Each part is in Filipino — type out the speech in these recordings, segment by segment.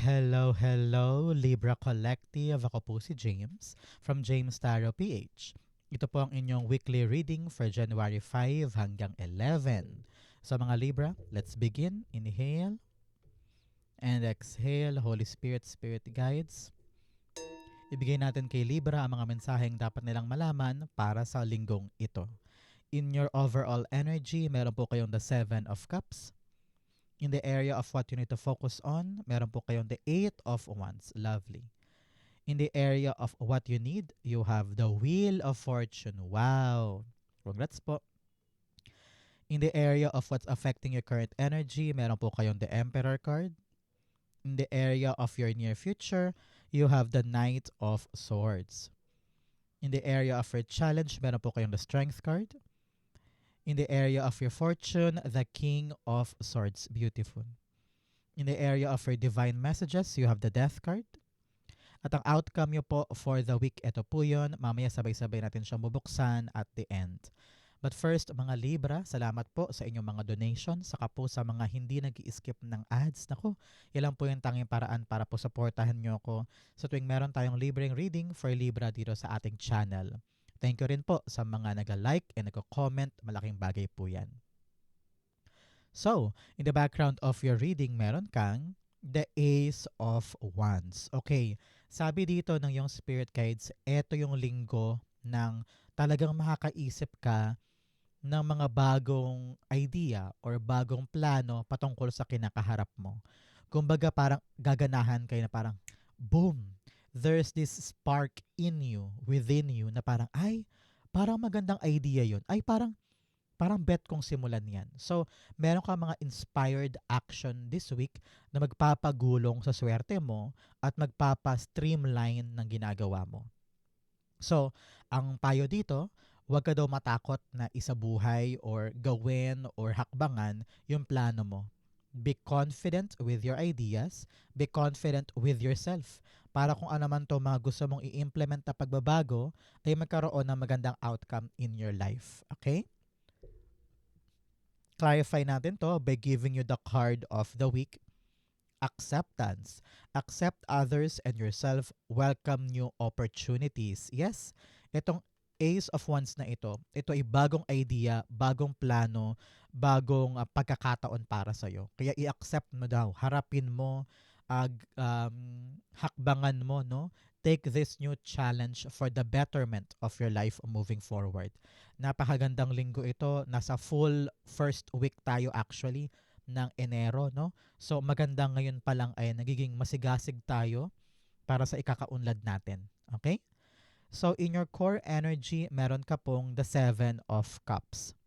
Hello, hello, Libra Collective. Ako po si James from James Tarot PH. Ito po ang inyong weekly reading for January 5 hanggang 11. So mga Libra, let's begin. Inhale and exhale. Holy Spirit, Spirit Guides. Ibigay natin kay Libra ang mga mensaheng dapat nilang malaman para sa linggong ito. In your overall energy, meron po kayong the Seven of Cups. In the area of what you need to focus on, meron po kayong the Eight of Wands. Lovely. In the area of what you need, you have the Wheel of Fortune. Wow! Congrats po. In the area of what's affecting your current energy, meron po kayong the Emperor card. In the area of your near future, you have the Knight of Swords. In the area of your challenge, meron po kayong the Strength card. In the area of your fortune, the King of Swords. Beautiful. In the area of your divine messages, you have the Death card. At ang outcome nyo po for the week, ito po yun. Mamaya sabay-sabay natin siyang bubuksan at the end. But first, mga Libra, salamat po sa inyong mga donations. Saka po sa mga hindi nag-i-skip ng ads. Naku, ilan po yung tanging paraan para po supportahan nyo ako sa tuwing meron tayong libreng reading for Libra dito sa ating channel. Thank you rin po sa mga nag-like and nag-comment. Malaking bagay po yan. So, in the background of your reading, meron kang the Ace of Wands. Okay, sabi dito ng yung spirit guides, eto yung linggo ng talagang makakaisip ka ng mga bagong idea or bagong plano patungkol sa kinakaharap mo. Kumbaga parang gaganahan kayo na parang boom, there's this spark in you, within you na parang ay, parang magandang idea yun. Ay parang bet kong simulan yan. So, meron ka mga inspired action this week na magpapagulong sa swerte mo at magpapa-streamline ng ginagawa mo. So, ang payo dito, huwag ka daw matakot na isabuhay or gawin or hakbangan yung plano mo. Be confident with your ideas. Be confident with yourself. Para kung ano man to mga gusto mong i-implement na pagbabago, ay magkaroon ng magandang outcome in your life. Okay? Clarify natin to by giving you the card of the week. Acceptance. Accept others and yourself. Welcome new opportunities. Yes, itong Ace of Wands na ito ay bagong idea, bagong plano, bagong pagkakataon para sa'yo. Kaya i-accept mo daw, harapin mo, hakbangan mo, no? Take this new challenge for the betterment of your life moving forward. Napakagandang linggo ito. Nasa full first week tayo actually ng Enero, no? So maganda ngayon pa lang ay nagiging masigasig tayo para sa ikakaunlad natin. Okay? So in your core energy, meron ka pong the Seven of Cups.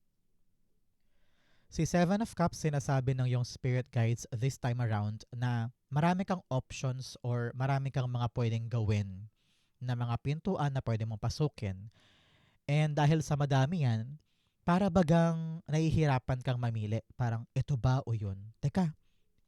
Si Seven of Cups, sinasabi ng yung spirit guides this time around na marami kang options or marami kang mga pwedeng gawin na mga pintuan na pwede mong pasukin. And dahil sa madami yan, para bagang nahihirapan kang mamili. Parang, ito ba o yun? Teka,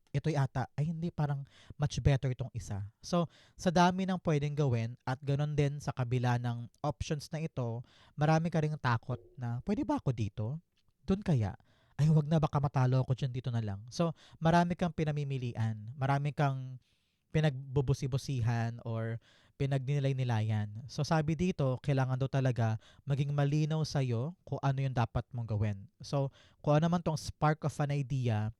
ito yata. Ay hindi, parang much better itong isa. So, sa dami ng pwedeng gawin at ganun din sa kabila ng options na ito, marami ka ring takot na, pwede ba ako dito? Doon kaya? Ay, wag na, baka matalo ako dyan, dito na lang. So, marami kang pinamimilian. Marami kang pinagbubusi-busihan or pinagnilay-nilayan. So sabi dito, kailangan daw talaga maging malinaw sa'yo kung ano yung dapat mong gawin. So kung ano man tong spark of an idea,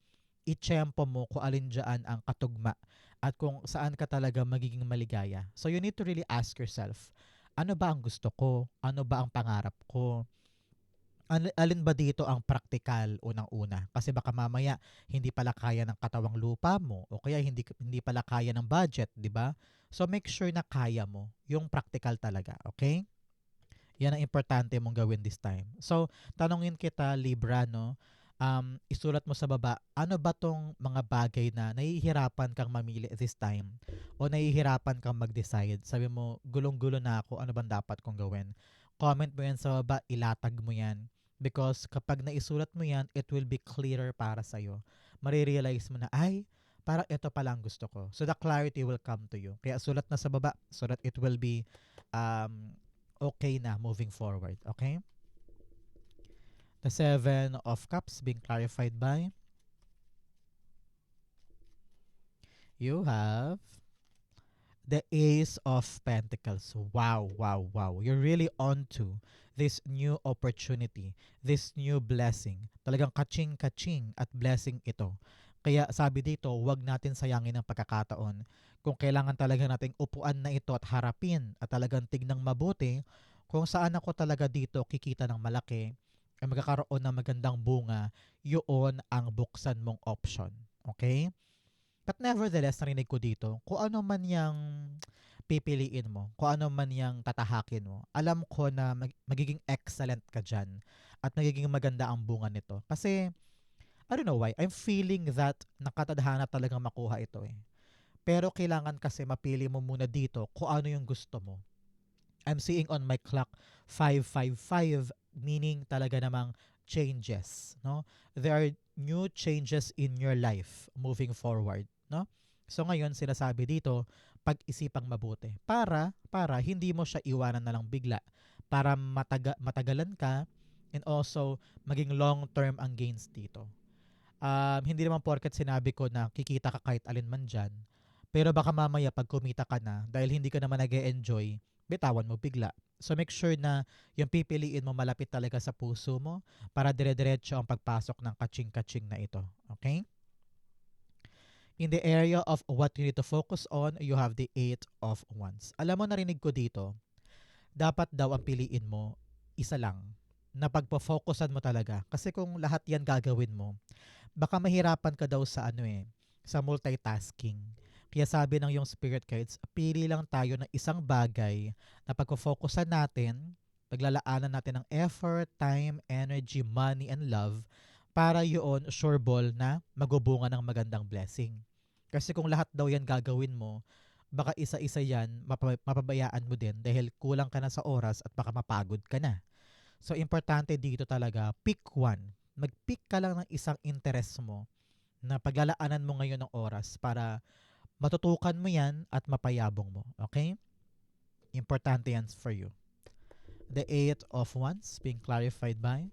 itsyempo mo kung alin dyan ang katugma at kung saan ka talaga magiging maligaya. So you need to really ask yourself, ano ba ang gusto ko? Ano ba ang pangarap ko? Alin ba dito ang praktikal unang-una? Kasi baka mamaya hindi pala kaya ng katawang lupa mo o kaya hindi pala kaya ng budget, 'di ba? So make sure na kaya mo yung praktikal talaga, okay? Yan ang importante mong gawin this time. So, tanongin kita, Libra, no? Isulat mo sa baba, ano ba tong mga bagay na nahihirapan kang mamili this time? O nahihirapan kang mag-decide? Sabi mo, gulong-gulo na ako, ano bang dapat kong gawin? Comment mo yan sa baba, ilatag mo yan. Because kapag naisulat mo yan, it will be clearer para sa'yo. Marirealize mo na, ay, parang ito pala ang gusto ko. So the clarity will come to you. Kaya sulat na sa baba so that it will be okay na moving forward. Okay? The Seven of Cups being clarified by You have the Ace of Pentacles. Wow, wow, wow. You're really on to this new opportunity, this new blessing. Talagang kaching-kaching at blessing ito. Kaya sabi dito, huwag natin sayangin ang pagkakataon. Kung kailangan talaga nating upuan na ito at harapin at talagang tignang mabuti, kung saan ako talaga dito kikita ng malaki, ay magkakaroon ng magandang bunga, yun ang buksan mong option. Okay? But nevertheless, narinig ko dito, kung ano man yung pipiliin mo, kung ano man yung tatahakin mo, alam ko na magiging excellent ka dyan at magiging maganda ang bunga nito. Kasi, I don't know why, I'm feeling that nakatadhana talagang makuha ito eh. Pero kailangan kasi mapili mo muna dito kung ano yung gusto mo. I'm seeing on my clock 555, meaning talaga namang changes, no? There are new changes in your life moving forward, no? So ngayon sinasabi dito, pag-isipang mabuti para hindi mo siya iwanan na lang bigla, para matagalan ka and also maging long term ang gains dito. Hindi naman porket sinabi ko na kikita ka kahit alin man dyan, pero baka mamaya pag kumita ka na, dahil hindi ka naman nag-e-enjoy, bitawan mo bigla. So make sure na yung pipiliin mo malapit talaga sa puso mo para dire-diretso ang pagpasok ng kaching-kaching na ito. Okay? In the area of what you need to focus on, you have the Eight of Wands. Alam mo, narinig ko dito, dapat daw ang piliin mo, isa lang, na pagpo-focusan mo talaga. Kasi kung lahat yan gagawin mo, baka mahirapan ka daw sa sa multitasking. Kaya sabi ng yung spirit guides, pili lang tayo ng isang bagay na pagpo-focusan natin, paglalaanan natin ng effort, time, energy, money, and love para yun sure ball na magubunga ng magandang blessing. Kasi kung lahat daw yan gagawin mo, baka isa-isa yan mapabayaan mo din dahil kulang ka na sa oras at baka mapagod ka na. So importante dito talaga, pick one. Mag-pick ka lang ng isang interest mo na paglalaanan mo ngayon ng oras para matutukan mo yan at mapayabong mo. Okay? Importante yan for you. The Eight of Wands being clarified by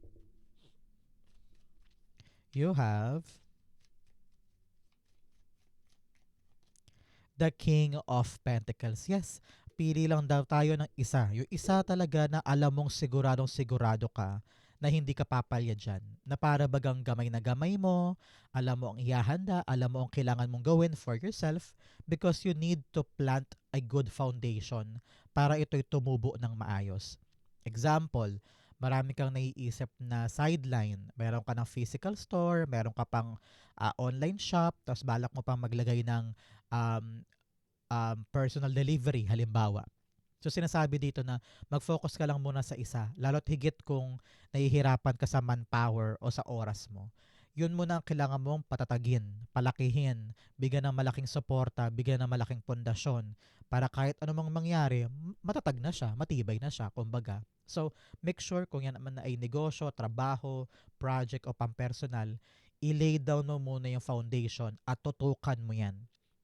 you have the King of Pentacles. Yes, pili lang daw tayo ng isa. Yung isa talaga na alam mong siguradong sigurado ka na hindi ka papalya dyan. Na para bagang gamay na gamay mo, alam mo ang ihahanda, alam mo ang kailangan mong gawin for yourself because you need to plant a good foundation para ito'y tumubo ng maayos. Example, marami kang naiisip na sideline. Meron ka ng physical store, meron ka pang online shop, tapos balak mo pang maglagay ng um, personal delivery halimbawa. So sinasabi dito na mag-focus ka lang muna sa isa, lalo't higit kung nahihirapan ka sa manpower o sa oras mo. Yun muna ang kailangan mong patatagin, palakihin, bigyan ng malaking suporta, bigyan ng malaking pundasyon para kahit anumang mangyari, matatag na siya, matibay na siya, kumbaga. So, make sure kung yan naman ay negosyo, trabaho, project o pampersonal, i-lay down mo muna yung foundation at tutukan mo yan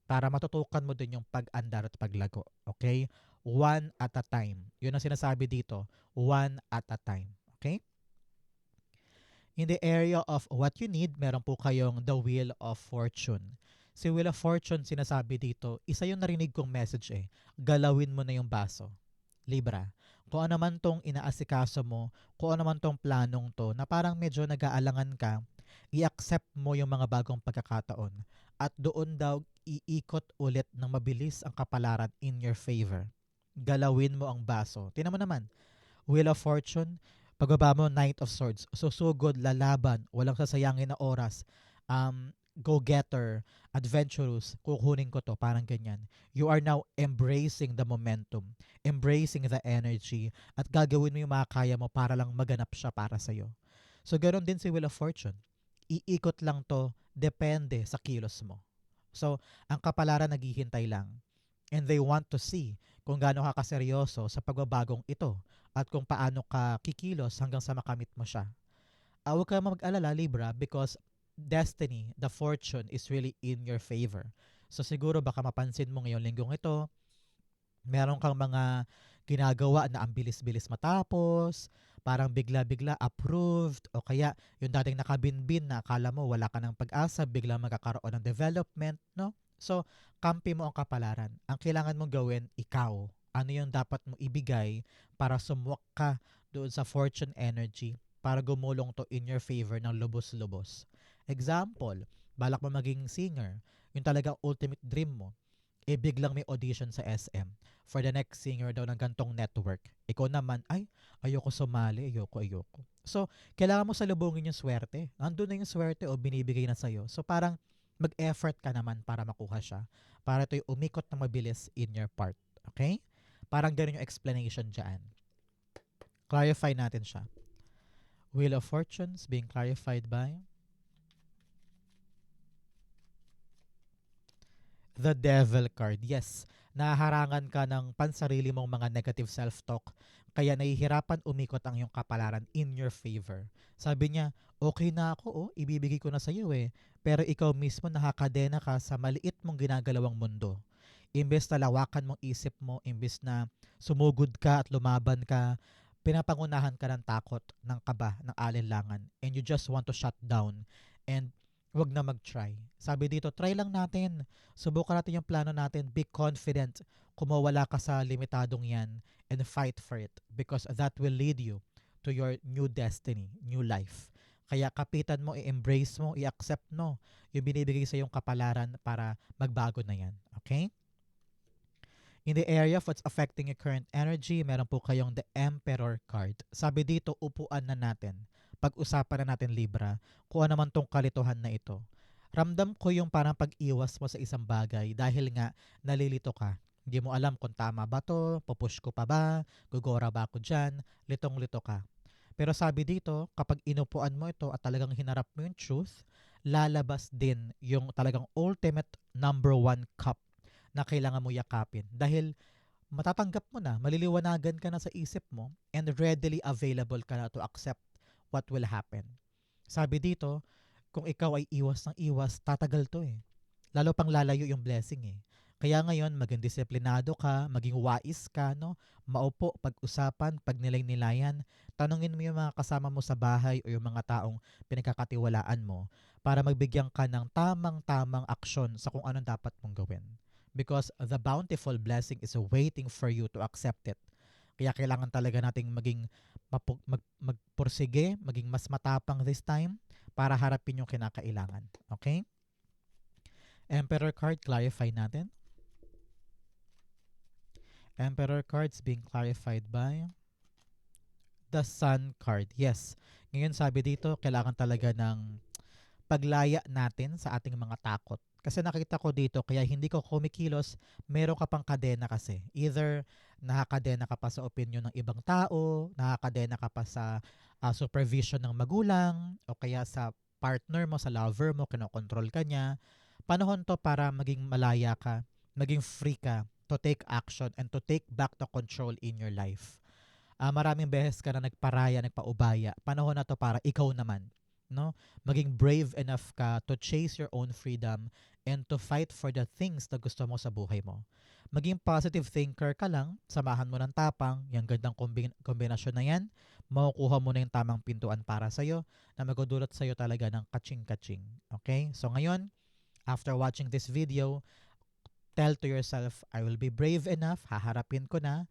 para matutukan mo din yung pag-andar at paglago. Okay? One at a time. Yun ang sinasabi dito. One at a time. Okay? In the area of what you need, meron po kayong the Wheel of Fortune. Si Wheel of Fortune, sinasabi dito, isa yung narinig kong message eh. Galawin mo na yung baso. Libra. Kung ano man tong inaasikaso mo, kung ano man tong planong to, na parang medyo nag-aalangan ka, i-accept mo yung mga bagong pagkakataon. At doon daw, iikot ulit ng mabilis ang kapalaran in your favor. Galawin mo ang baso. Tingnan mo naman, Wheel of Fortune, pagbaba mo, Knight of Swords. Susugod, lalaban, walang sasayangin na oras. Go-getter, adventurous, kukunin ko to, parang ganyan. You are now embracing the momentum, embracing the energy, at gagawin mo yung mga kaya mo para lang maganap siya para sa'yo. So, ganoon din si Wheel of Fortune. Iikot lang to, depende sa kilos mo. So, ang kapalaran naghihintay lang. And they want to see kung gaano ka kaseryoso sa pagbabagong ito at kung paano ka kikilos hanggang sa makamit mo siya. Huwag ka mag-alala, Libra, because destiny, the fortune is really in your favor. So siguro baka mapansin mo ngayong linggong ito, meron kang mga ginagawa na ang bilis-bilis matapos, parang bigla-bigla approved, o kaya yung dating nakabinbin na akala mo wala ka ng pag-asa, bigla magkakaroon ng development, no? So, kampi mo ang kapalaran. Ang kailangan mong gawin, ikaw. Ano yung dapat mong ibigay para sumuwak ka doon sa fortune energy para gumulong to in your favor ng lubos-lubos. Example, balak mo maging singer. Yung talagang ultimate dream mo. Biglang may audition sa SM for the next singer daw ng gantong network. Ikaw naman, ay, ayoko sumali, ayoko. So, kailangan mo salubungin yung swerte. Nandun na yung swerte o binibigay na sa'yo. So, parang mag-effort ka naman para makuha siya. Para ito'y umikot na mabilis in your part. Okay? Parang ganun yung explanation dyan. Clarify natin siya. Wheel of Fortunes being clarified by the Devil card. Yes, nahaharangan ka ng pansarili mong mga negative self-talk kaya nahihirapan umikot ang iyong kapalaran in your favor. Sabi niya, okay na ako, ibibigay ko na sa iyo eh. Pero ikaw mismo nakakadena ka sa maliit mong ginagalawang mundo. Imbes na lawakan mong isip mo, imbes na sumugod ka at lumaban ka, pinapangunahan ka ng takot, ng kaba, ng alinlangan, and you just want to shut down and wag na mag-try. Sabi dito, try lang natin. Subukan natin yung plano natin. Be confident. Kung mawala ka sa limitadong yan and fight for it because that will lead you to your new destiny, new life. Kaya kapitan mo, i-embrace mo, i-accept mo yung binibigay sa yung kapalaran para magbago na yan. Okay? In the area of what's affecting your current energy, meron po kayong the Emperor card. Sabi dito, upuan na natin. Pag-usapan na natin Libra, kung ano man tong kalituhan na ito. Ramdam ko yung parang pag-iwas mo sa isang bagay dahil nga nalilito ka. Hindi mo alam kung tama ba to, pupush ko pa ba, gugora ba ako dyan, litong-lito ka. Pero sabi dito, kapag inupuan mo ito at talagang hinarap mo yung truth, lalabas din yung talagang ultimate number one cup na kailangan mo yakapin. Dahil matatanggap mo na, maliliwanagan ka na sa isip mo, and readily available ka na to accept what will happen. Sabi dito, kung ikaw ay iwas ng iwas, tatagal to eh. Lalo pang lalayo yung blessing eh. Kaya ngayon, maging disiplinado ka, maging wais ka, no? Maupo, pag-usapan, pag-nilay-nilayan, tanungin mo yung mga kasama mo sa bahay o yung mga taong pinagkakatiwalaan mo para magbigyan ka ng tamang-tamang aksyon sa kung anong dapat mong gawin. Because the bountiful blessing is waiting for you to accept it. Kaya kailangan talaga nating maging magpursige, maging mas matapang this time para harapin yung kinakailangan. Okay? Emperor card, clarify natin. Emperor cards being clarified by the Sun card. Yes. Ngayon sabi dito, kailangan talaga ng paglaya natin sa ating mga takot. Kasi nakita ko dito, kaya hindi ko kumikilos, meron ka pang kadena kasi. Either nakakadena ka pa sa opinion ng ibang tao, nakakadena ka pa sa supervision ng magulang, o kaya sa partner mo, sa lover mo, kinokontrol ka niya. Panahon to para maging malaya ka, maging free ka to take action and to take back the control in your life. Maraming beses ka na nagparaya, nagpaubaya. Panahon na to para ikaw naman, no? Maging brave enough ka to chase your own freedom and to fight for the things na gusto mo sa buhay mo. Maging positive thinker ka lang, samahan mo ng tapang, yung gandang kombinasyon na yan, makukuha mo na yung tamang pintuan para sa'yo na magdudulot sa'yo talaga ng kaching-kaching. Okay? So ngayon, after watching this video, tell to yourself, I will be brave enough, haharapin ko na,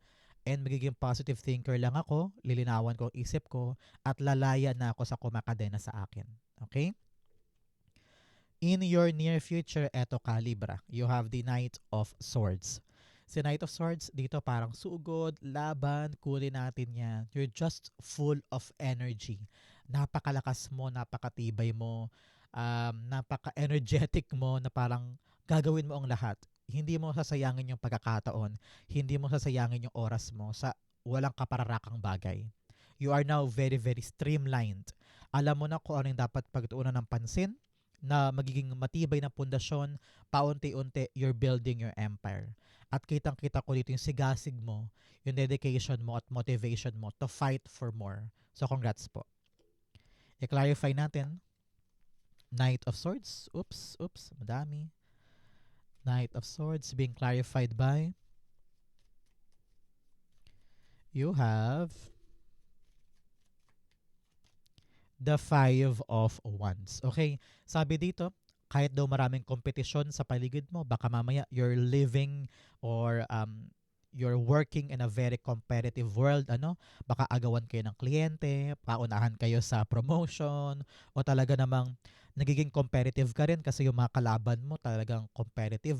and magiging positive thinker lang ako, lilinawan ko ang isip ko, at lalaya na ako sa kumakadena sa akin. Okay? In your near future, eto ka, Libra. You have the Knight of Swords. Si Knight of Swords, dito parang sugod, laban, kunin natin yan. You're just full of energy. Napakalakas mo, napakatibay mo, napaka-energetic mo na parang gagawin mo ang lahat. Hindi mo sasayangin yung pagkakataon. Hindi mo sasayangin yung oras mo sa walang kapararakang bagay. You are now very, very streamlined. Alam mo na kung ano yung dapat pagtuunan ng pansin, na magiging matibay na pundasyon, paunti-unti, you're building your empire. At kitang-kita ko dito yung sigasig mo, yung dedication mo at motivation mo to fight for more. So, congrats po. I-clarify natin. Knight of Swords. Oops, madami. Knight of Swords being clarified by you have the Five of Wands. Okay, sabi dito, Kahit daw maraming kompetisyon sa paligid mo, baka mamaya you're living or you're working in a very competitive world, baka agawan kayo ng kliyente, paunahan kayo sa promotion, o talaga namang nagiging competitive ka rin kasi yung mga kalaban mo talagang competitive,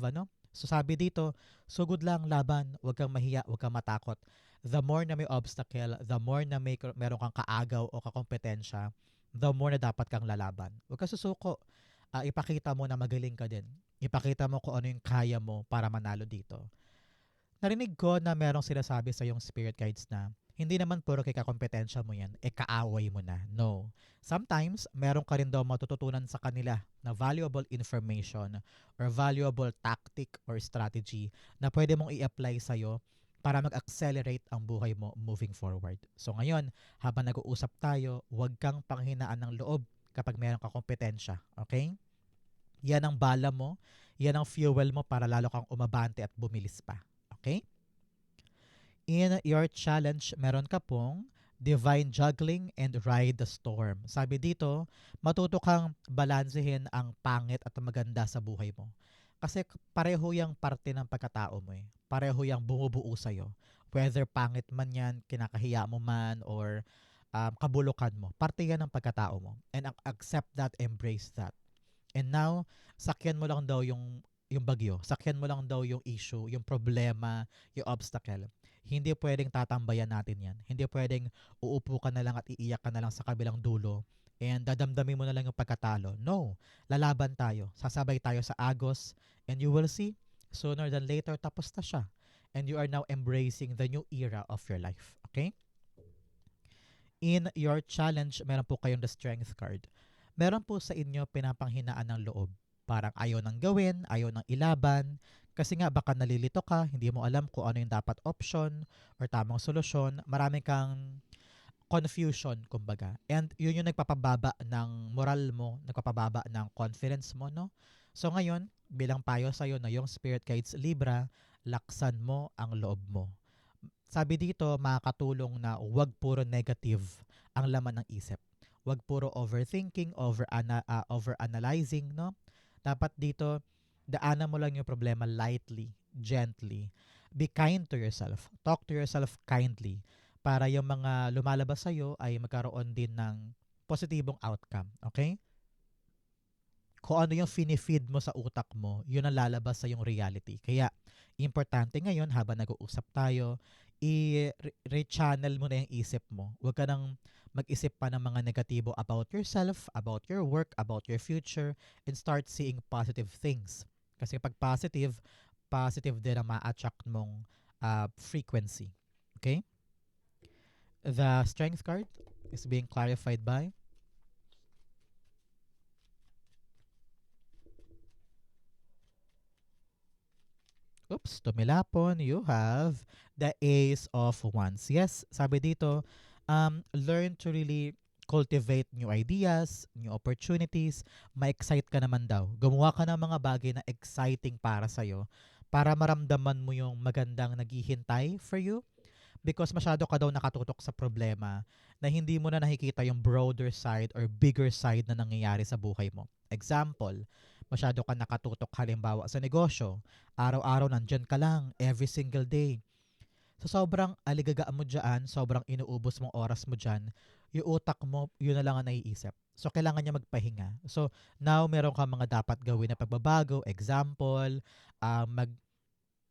So sabi dito, sugod lang laban, huwag kang mahiya, huwag kang matakot. The more na may obstacle, the more na meron kang kaagaw o kakompetensya, the more na dapat kang lalaban. Huwag kang susuko. Ipakita mo na magaling ka din. Ipakita mo kung ano yung kaya mo para manalo dito. Narinig ko na merong sinasabi sa yung spirit guides na hindi naman puro kay kakompetensya mo yan, kaaway mo na. No. Sometimes, meron ka rin daw matututunan sa kanila na valuable information or valuable tactic or strategy na pwede mong i-apply sa'yo para mag-accelerate ang buhay mo moving forward. So ngayon, habang nag-uusap tayo, huwag kang panghinaan ng loob kapag meron ka kompetensya. Okay? Yan ang bala mo, yan ang fuel mo para lalo kang umabante at bumilis pa. Okay? In your challenge, meron ka pong divine juggling and ride the storm. Sabi dito, matuto kang balansehin ang pangit at maganda sa buhay mo. Kasi pareho yung parte ng pagkatao mo eh. Pareho yung bumubuo sa'yo. Whether pangit man yan, kinakahiya mo man, or kabulukan mo. Parte yan ng pagkatao mo. And accept that, embrace that. And now, sakyan mo lang daw yung bagyo. Sakyan mo lang daw yung issue, yung problema, yung obstacle. Hindi pwedeng tatambayan natin yan. Hindi pwedeng uupo ka na lang at iiyak ka na lang sa kabilang dulo and dadamdamin mo na lang yung pagkatalo. No. Lalaban tayo. Sasabay tayo sa agos and you will see, sooner than later, tapos na siya. And you are now embracing the new era of your life. Okay? In your challenge, meron po kayong the strength card. Meron po sa inyo pinapanghinaan ng loob. Parang ayaw nang gawin, ayaw nang ilaban, kasi nga baka nalilito ka, hindi mo alam kung ano yung dapat option or tamang solusyon, marami kang confusion, kumbaga. And yun yung nagpapababa ng moral mo, nagpapababa ng confidence mo, no? So ngayon, bilang payo sa'yo na yung Spirit Guides Libra, laksan mo ang loob mo. Sabi dito, makakatulong na huwag puro negative ang laman ng isip. Huwag puro overthinking, overanalyzing, no? Dapat dito, daanan mo lang yung problema lightly, gently. Be kind to yourself. Talk to yourself kindly para yung mga lumalabas sa'yo ay magkaroon din ng positibong outcome. Okay? Kung ano yung finifeed mo sa utak mo, yun ang lalabas sa yung reality. Kaya, importante ngayon, habang nag-uusap tayo, i-rechannel mo na yung isip mo. Huwag ka nang mag-isip pa ng mga negatibo about yourself, about your work, about your future, and start seeing positive things. Kasi pag positive, positive din ang ma-attract mong frequency. Okay? The strength card is being clarified by tumilapon, you have the Ace of Wands. Yes, sabi dito, learn to really cultivate new ideas, new opportunities, ma-excite ka naman daw. Gumawa ka ng mga bagay na exciting para sa'yo para maramdaman mo yung magandang naghihintay for you because masyado ka daw nakatutok sa problema na hindi mo na nakikita yung broader side or bigger side na nangyayari sa buhay mo. Example, masyado ka nakatutok halimbawa sa negosyo. Araw-araw nandyan ka lang, every single day. So sobrang aligagaan mo dyan, sobrang inuubos mong oras mo dyan, yung utak mo, yun na lang ang naiisip. So kailangan niya magpahinga. So now meron ka mga dapat gawin na pagbabago. Example,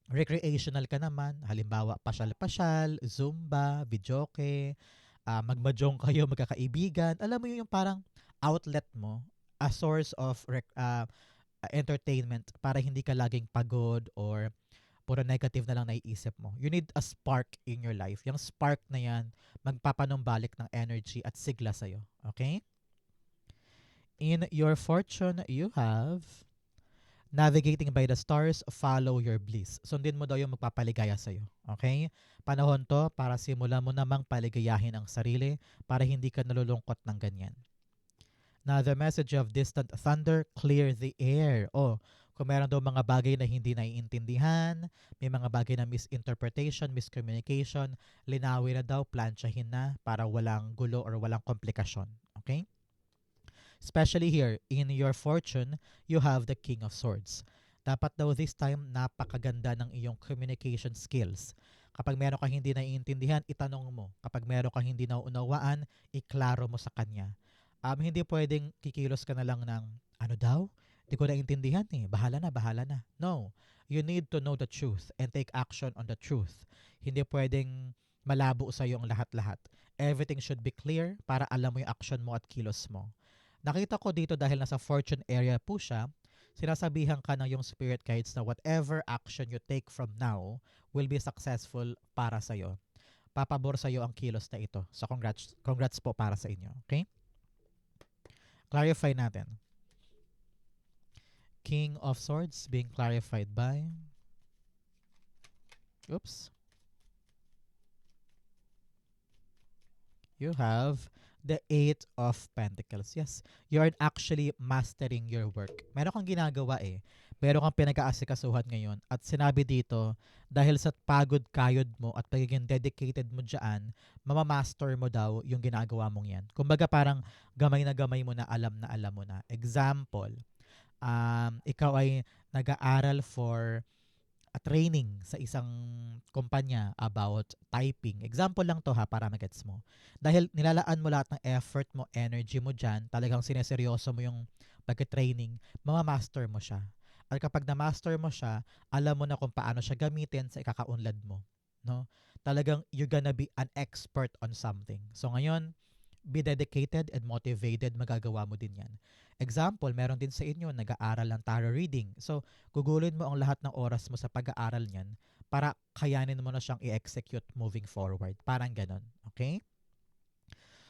recreational ka naman, halimbawa pasyal-pasyal, zumba, videoke, magmajong kayo magkakaibigan. Alam mo yung parang outlet mo, a source of entertainment para hindi ka laging pagod or puro negative na lang naiisip mo. You need a spark in your life. Yung spark na yan, magpapanumbalik ng energy at sigla sa'yo. Okay? In your fortune, you have navigating by the stars, follow your bliss. Sundin mo daw yung magpapaligaya sa'yo. Okay? Panahon to para simulan mo namang paligayahin ang sarili para hindi ka nalulungkot ng ganyan. Now, the message of distant thunder, clear the air. Kung meron daw mga bagay na hindi naiintindihan, may mga bagay na misinterpretation, miscommunication, linawin na daw, plansyahin na para walang gulo or walang komplikasyon. Okay? Especially here, in your fortune, you have the King of Swords. Dapat daw this time, napakaganda ng iyong communication skills. Kapag meron kang hindi naiintindihan, itanong mo. Kapag meron kang hindi nauunawaan, iklaro mo sa kanya. Hindi pwedeng kikilos ka na lang ng, ano daw? Di ko naintindihan eh. Bahala na, bahala na. No. You need to know the truth and take action on the truth. Hindi pwedeng malabo sa iyo ang lahat-lahat. Everything should be clear para alam mo yung action mo at kilos mo. Nakita ko dito dahil nasa fortune area po siya, sinasabihan ka ng yung spirit guides na whatever action you take from now will be successful para sa iyo. Papabor sa iyo ang kilos na ito. So congrats po para sa inyo. Okay? Clarify natin. King of Swords being clarified by... Oops. You have the Eight of Pentacles. Yes, you're actually mastering your work. Meron kang ginagawa eh. Meron kang pinag-aasikasuhan ngayon. At sinabi dito, dahil sa pagod kayod mo at pagiging dedicated mo dyan, mamamaster mo daw yung ginagawa mong yan. Kumbaga parang gamay mo na alam mo na. Example, ikaw ay nag-aaral for a training sa isang kumpanya about typing. Example lang to ha para magets mo. Dahil nilalaan mo lahat ng effort mo, energy mo dyan, talagang sineseryoso mo yung pag-training, mamamaster mo siya. At kapag na-master mo siya, alam mo na kung paano siya gamitin sa ikakaunlad mo. No? Talagang you're gonna be an expert on something. So ngayon, be dedicated and motivated, magagawa mo din yan. Example, meron din sa inyo nag-aaral ng tarot reading. So, gugulin mo ang lahat ng oras mo sa pag-aaral niyan para kayanin mo na siyang i-execute moving forward. Parang ganon. Okay?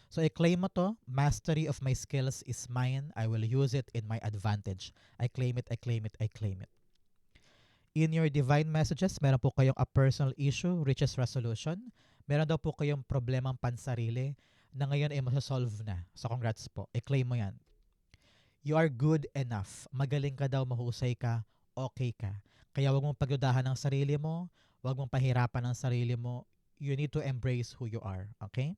So, i-claim mo to. Mastery of my skills is mine. I will use it in my advantage. I claim it, I claim it, I claim it. In your divine messages, meron po kayong a personal issue, riches resolution. Meron daw po kayong problemang pansarili na ngayon ay masasolve na. So, congrats po. I-claim mo yan. You are good enough. Magaling ka daw, mahusay ka, okay ka. Kaya wag mong pagdudahan ng sarili mo, wag mong pahirapan ng sarili mo. You need to embrace who you are. Okay?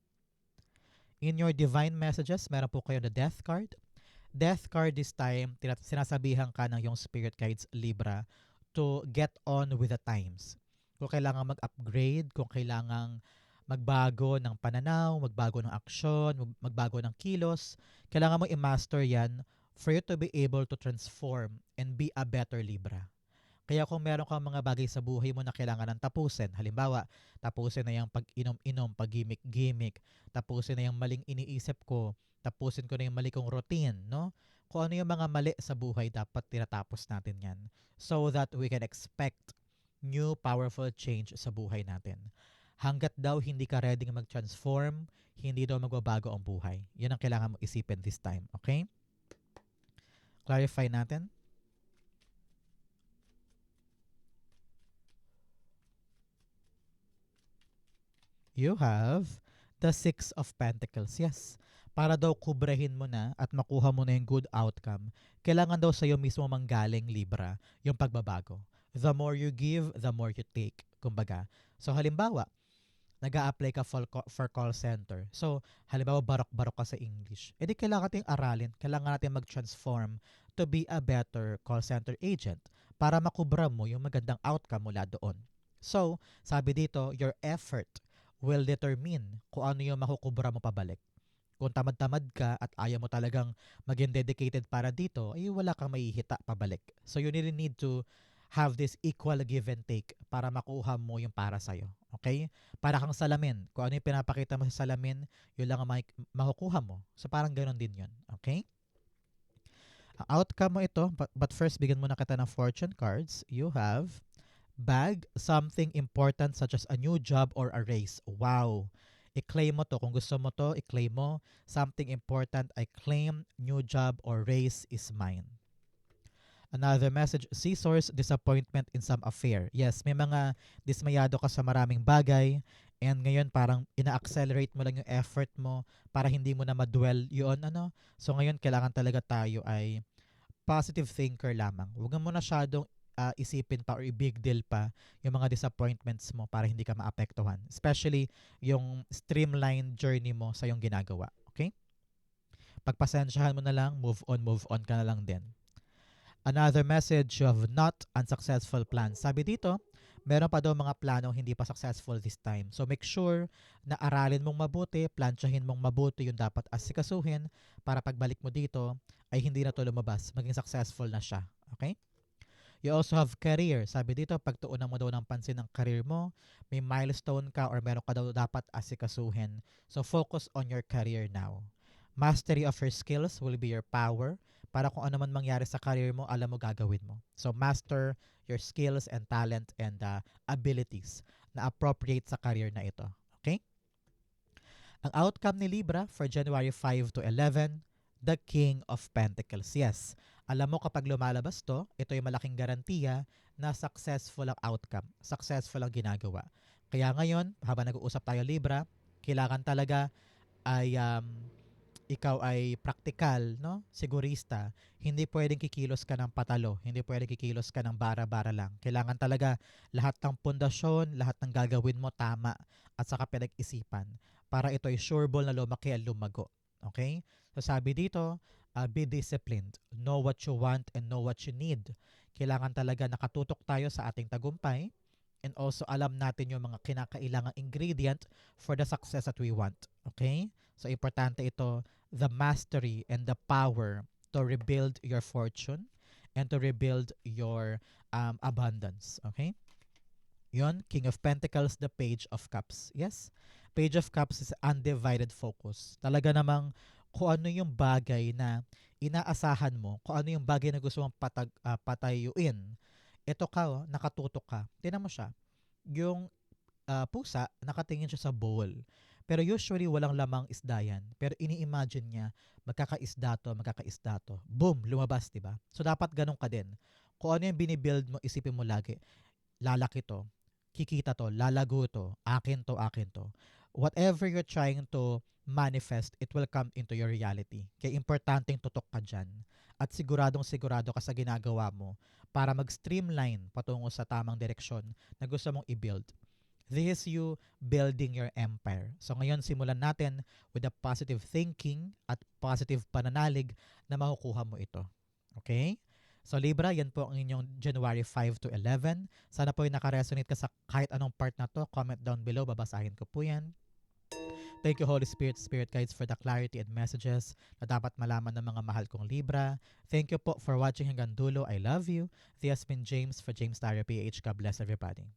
In your divine messages, meron po kayo the death card. Death card this time, sinasabihan ka ng yung spirit guides Libra to get on with the times. Kung kailangan mag-upgrade, kung kailangan magbago ng pananaw, magbago ng aksyon, magbago ng kilos, kailangan mo i-master yan for you to be able to transform and be a better Libra. Kaya kung meron kang mga bagay sa buhay mo na kailangan ng tapusin, halimbawa, tapusin na yung pag-inom-inom, pag-gimmick-gimmick, tapusin na yung maling iniisip ko, tapusin ko na yung mali kong routine, no? Kung ano yung mga mali sa buhay, dapat tinatapos natin yan so that we can expect new powerful change sa buhay natin. Hanggat daw hindi ka ready mag-transform, hindi daw magbabago ang buhay. Yan ang kailangan mo isipin this time. Okay? Clarify natin. You have the Six of Pentacles. Yes. Para daw kubrahin mo na at makuha mo na yung good outcome, kailangan daw sa'yo mismo manggaling Libra yung pagbabago. The more you give, the more you take. Kumbaga. So halimbawa, nag-a-apply ka for call center. So, halimbawa, barok-barok ka sa English. E di kailangan natin aralin, kailangan natin mag-transform to be a better call center agent para makubra mo yung magandang outcome mula doon. So, sabi dito, your effort will determine kung ano yung makukubra mo pabalik. Kung tamad-tamad ka at ayaw mo talagang maging dedicated para dito, ay wala kang maihita pabalik. So, you really need to have this equal give and take para makuha mo yung para sa'yo. Okay? Para kang salamin. Kung ano yung pinapakita mo sa salamin, yun lang ang makukuha mo. So parang ganoon din yun. Okay? Ang outcome mo ito, but first, bigyan muna kita ng fortune cards. You have bag, something important such as a new job or a raise. Wow! I-claim mo to. Kung gusto mo to, i-claim mo. Something important, I claim, new job or raise is mine. Another message, scissors, disappointment in some affair. Yes, may mga dismayado ka sa maraming bagay and ngayon parang ina-accelerate mo lang yung effort mo para hindi mo na madwell yun. So ngayon kailangan talaga tayo ay positive thinker lamang. Huwag mo na masyadong isipin pa or i-big deal pa yung mga disappointments mo para hindi ka maapektuhan. Especially yung streamline journey mo sa yung ginagawa. Okay? Pagpasensyahan mo na lang, move on ka na lang din. Another message, you have not unsuccessful plans. Sabi dito, meron pa daw mga planong hindi pa successful this time. So make sure na aralin mong mabuti, plansyahin mong mabuti yung dapat asikasuhin para pagbalik mo dito ay hindi na to lumabas, maging successful na siya. Okay? You also have career. Sabi dito, pagtuunan mo daw ng pansin ng career mo, may milestone ka or meron ka daw dapat asikasuhin. So focus on your career now. Mastery of your skills will be your power. Para kung ano man mangyari sa career mo, alam mo gagawin mo. So master your skills and talent and abilities na appropriate sa career na ito. Okay? Ang outcome ni Libra for January 5 to 11, the King of Pentacles. Yes, alam mo kapag lumalabas to, ito yung malaking garantiya na successful ang outcome, successful ang ginagawa. Kaya ngayon, habang nag-uusap tayo Libra, kailangan talaga ay ikaw ay practical, no? Sigurista. Hindi pwedeng kikilos ka ng patalo, hindi pwedeng kikilos ka ng bara-bara lang. Kailangan talaga lahat ng pundasyon, lahat ng gagawin mo tama at saka pinag-isipan para ito ay sureball na lumaki at lumago. Okay? So sabi dito, be disciplined. Know what you want and know what you need. Kailangan talaga nakatutok tayo sa ating tagumpay and also alam natin yung mga kinakailangang ingredient for the success that we want. Okay? So importante ito, the mastery and the power to rebuild your fortune and to rebuild your abundance. Okay? Yon, King of Pentacles, the Page of Cups. Yes? Page of Cups is undivided focus. Talaga namang kung ano yung bagay na inaasahan mo, kung ano yung bagay na gusto mong patayuin, ito ka, nakatutok ka. Tingnan mo siya. Yung pusa, nakatingin siya sa bowl. Pero usually, walang lamang isda yan. Pero ini-imagine niya, magkakaisda to. Boom, lumabas, diba? So, dapat ganun ka din. Kung ano yung binibuild mo, isipin mo lagi, lalaki to, kikita to, lalago to, akin to. Whatever you're trying to manifest, it will come into your reality. Kaya importanteng tutok ka dyan. At sigurado ka sa ginagawa mo para mag-streamline patungo sa tamang direksyon na gusto mong i-build. This is you building your empire. So ngayon, simulan natin with a positive thinking at positive pananalig na makukuha mo ito. Okay? So Libra, yan po ang inyong January 5 to 11. Sana po ay nakaresonate ka sa kahit anong part na to. Comment down below, babasahin ko po yan. Thank you Holy Spirit, Spirit Guides for the clarity and messages na dapat malaman ng mga mahal kong Libra. Thank you po for watching hanggang dulo. I love you. This has been James for James Tarot PH. God bless everybody.